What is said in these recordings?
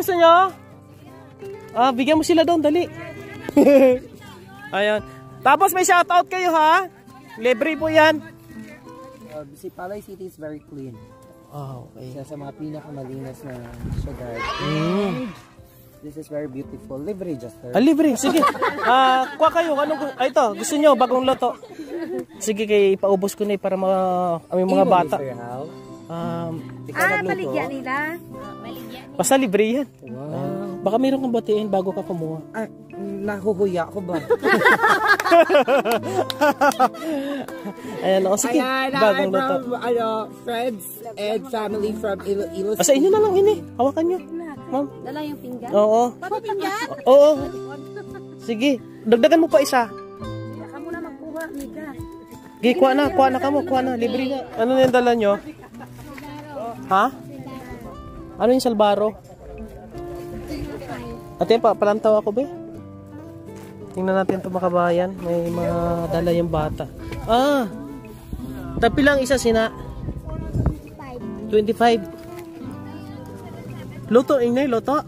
gusto nyo? Bigyan mo sila doon, dali. Ayan. Tapos may shoutout kayo ha. Libre po yan. Sipalay City is very clean. Okay. Isa sa mga pinakamalinis na syudad. This is very beautiful. Libre, Juster. Libre. Sige. Kuha kayo. Ito, gusto nyo, bagong loto. Sige, ipaubos ko na para aming mga bata. Baligyan nila. Basta libre yan. Wow. Baka mayroon kang batiin bago ka kumuha. Nahuhuya ko ba? Ayan, sige. Bagong loto. Friends and family from Iloilo. Sa inyo na lang ini. Hawakan nyo. Ma'am. Dala yung pinggan? Oo. Pinggan? Oo. Sige. Dagdagan mo pa isa. Saka mo na magkuha, Mika. Okay, kuha na kamo. Libre na. Ano yung dala nyo? Ha? Ano yung salbaro? Ate, palantaw ako, be. Tingnan natin ito mga kabayan. May mga dala yung bata. Tapi lang isa sina. 25. Luto, inay, luto.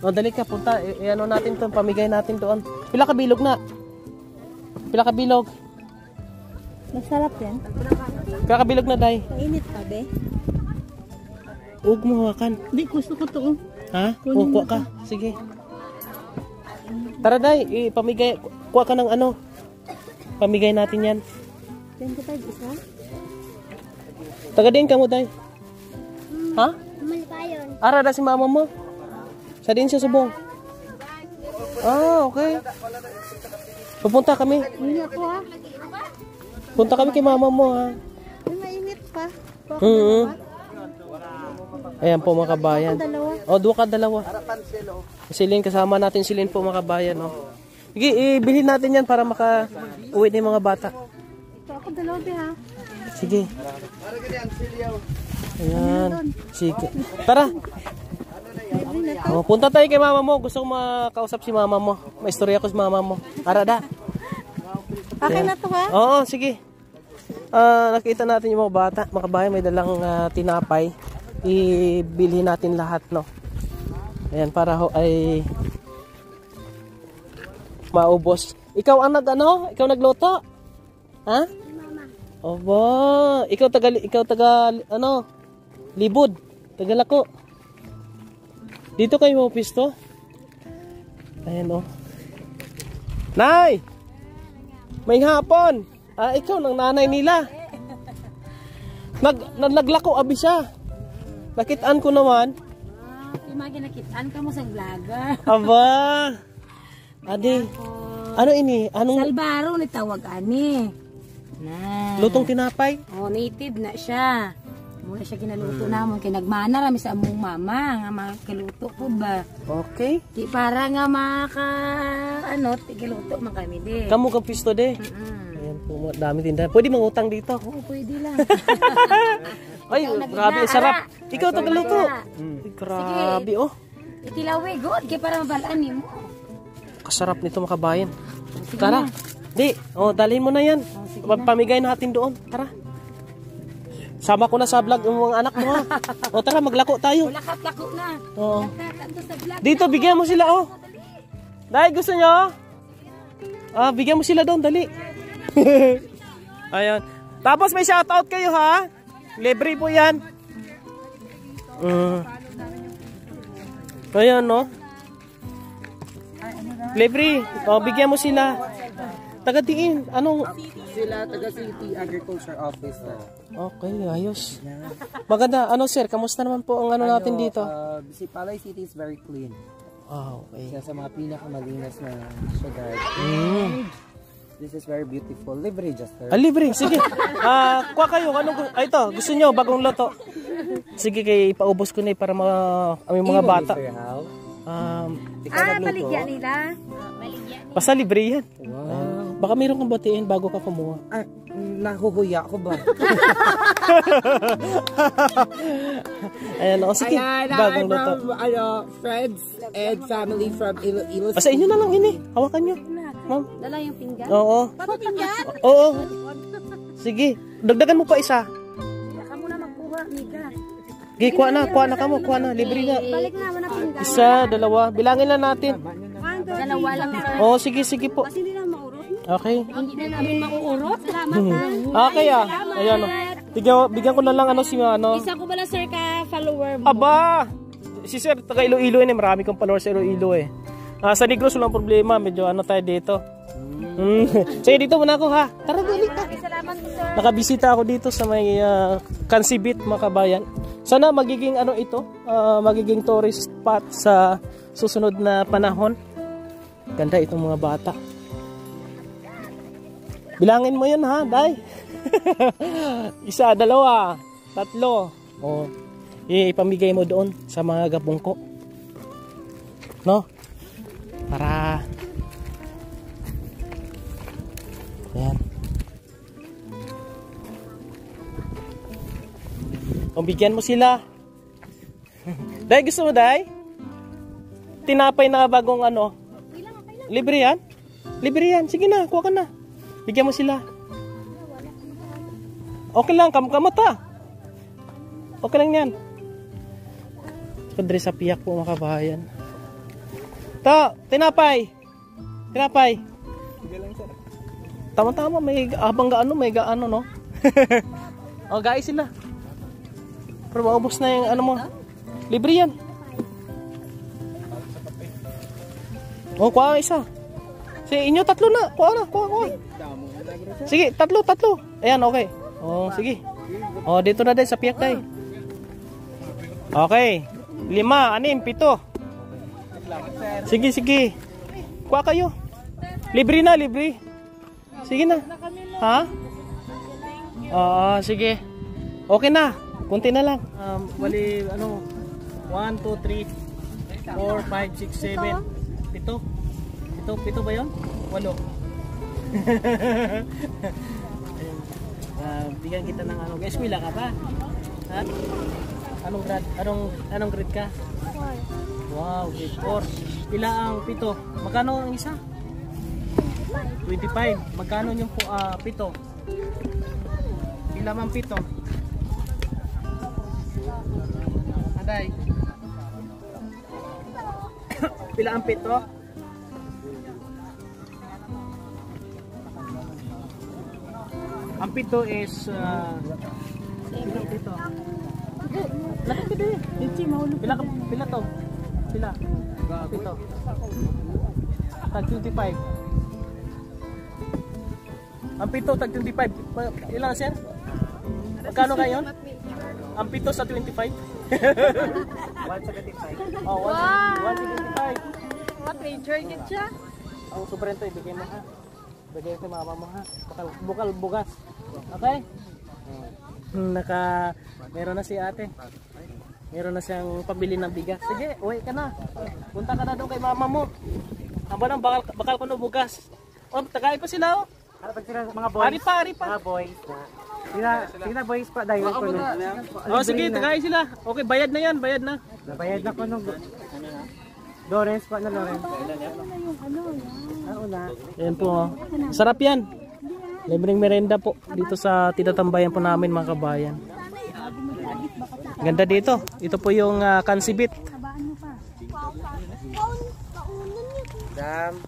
Dali ka, punta. Ano natin to, pamigay natin doon. Pila ka bilog na? Pila ka bilog? Masarap yan. Pila ka bilog na, day? Mainit pa, be. Huwag mo hawakan. Hindi, gusto ko to. Ha? Kuha ka. Sige. Tara, day. Pamigay. Kuha ka ng ano. Pamigay natin yan. 25 isa? Taga din ka mo, day. Ha? Malikayon. Arada si mama mo? Sa din siya subong? Okay. Pupunta kami. Hindi ako ha. Punta kami kay mama mo ha. Ay, mainit pa. Ayan po mga kabayan. Dalawa. Silin, kasama natin silin po mga kabayan. Sige, ibilhin natin yan para maka-uwi ng mga bata. Ito ako dalawa ha. Sige. Ayan. Sige. Tara. Punta tayo kay mama mo. Gusto kong makausap si mama mo. May istorya ko si mama mo. Arada. Okay na to ha? Oo, sige. Nakita natin yung mga bata. Mga kabayan, may dalang tinapay. Ibilhin natin lahat, no? Ayan, para ay maubos. Ikaw ang Ikaw nagluto? Ha? Oba, ikaw taga Libod, taga Lako. Dito kayo mo pisto? Ayan Nay! May hapon. Ikaw ng nanay nila. Naglako abi siya. Nakitaan ko naman. Imagine nakitaan ka mo sa vlogger. Aba. Adi. Ano ini? Anong Salbaro ni tawag ani. lutong tinapay? Native na siya. Muna siya ginaluto namon kay nagmana rami sa among mama nga makaluto po ba. Okay. Di para nga tigiluto man kami di. Kamu ka pisto de. Ayan po, dami tindahan. Pwede mangutang dito. Oo, pwede lang. Ay, grabe, sarap. Ikaw tagaluto. Grabe, Itilawi, good. Kaya para mabalaan mo. Kasarap nito mga kabayan. Tara. Di, dalhin mo na yan. Pamigay natin doon. Tara. Sama ko na sa vlog yung mga anak mo ha. Tara, maglako tayo. Lakat-lako na. Dito, bigyan mo sila Dahil gusto nyo? Bigyan mo sila doon, dali. Ayan. Tapos may shoutout kayo ha. Libre po yan. Ayan libre. Bigyan mo sila. Taga-diin. Sila taga City Agriculture Office. Okay, ayos. Maganda. Sir, kamusta naman po ang natin dito? Sipalay City is very clean. Okay. Isa sa mga pinakamalinis na syudad. This is very beautiful. Libre, Juster. Libre. Sige. Kuha kayo. Ito, gusto nyo, bagong loto. Sige, ipaubos ko na para aming mga bata. Baligyan nila. Basta libre yan. Baka mayroon kang batiin bago ka kumuha. Nahuhuya ko ba? Ayan, sige. Bagong loto. Friends and family from Iloilo. Sa inyo na lang ini. Hawakan nyo. Ma'am. Dala yung pinggan? Oo. Pinggan? Oo. Sige. Dagdagan mo pa isa. Saka mo na magkuha, Mika. Okay, kuha na ka mo, kuha na, libre na. Balik na, wala pinggan. Isa, dalawa, bilangin na natin. Dalawa lang sir. Oh, sige po. Hindi na maurot. Okay. Hindi na namin mauurot. Salamat ha. Okay ah. Ayan oh. Bigyan ko na lang ano si ano. Isa ko bala sir ka follower mo. Aba! Si Sir, taga Iloilo yun eh. Marami kong followers sa Iloilo eh. Sa Negros walang problema. Medyo ano tayo dito. Sige, dito muna ako ha. Tara, dali ka. Salamat po sir. Nakabisita ako dito sa may Kansibit, mga kabayan. Sana magiging ano ito, magiging tourist spot sa susunod na panahon. Ganda itong mga bata. Bilangin mo yun ha, Day. Isa, dalawa, tatlo. O, ipamigay mo doon sa mga gabong ko. No? Para... Ayan. O, bigyan mo sila. Day, gusto mo, Day? Tinapay na bagong ano. Libre yan? Libre yan. Sige na, kuha ka na. Bigyan mo sila. Okay lang, kamkamot ha. Okay lang yan. Padre sa piyak po mga kabayan. Ta, tinapay. Tinapay. Tama-tama, may habang gaano, may gaano no. O, guys sila. Pero maubos na yung ano mo. Libre yan. O, kuha isa. Sige, inyo tatlo na. Kuha. Sige, tatlo. Ayan, okay. Oh, sige. Oh, dito na din sa piyak tayo. Okay. 5, 6, 7. Sige. Kuha kayo. Libre na, libre. Sige na. Ha? Sige. Okay na. Kunti na lang. Bali, ano, 1, 2, 3, 4, 5, 6, 7. 7 ba yun? 8. Bigyan kita ng ano. Eskwela ka pa? Ha? Anong grade ka? 4. Wow, grade 4. Pila ang 7? Magkano ang isa? 25. Magkano yung 7? Pila mang 7? Aday. Pila ang 7? Ang 7 is pito. Lahat ka din. Pila to? Pila? 7. Tag 25. Ang 7 tag 25. Ilan sir? Magkano ngayon? Ang 7 sa 25? 175. Oh, 175. What major gid siya? Ang sobrento ibigay mo ha. Bigay ko mama mo ha. Bukal bugas. Okay? Meron na si ate. Meron na siyang pabili ng bigas. Sige, uwi ka na. Punta ka na doon kay mama mo. Aba nang bakal ko no bugas. Oh, tagay pa sila oh. Ano pa sila mga boys? Ari pa. Mga boys na. Sige na boys pa dahil ko na. Oh, sige, tagay sila. Okay, bayad na yan, bayad na. Nabayad na ko nung Lawrence pa na Lawrence. Na. Ayan po oh. Sarap yan. Libreng merenda po dito sa tinatambayan po namin mga kabayan. Ganda dito. Ito po yung Kansibit. Dam.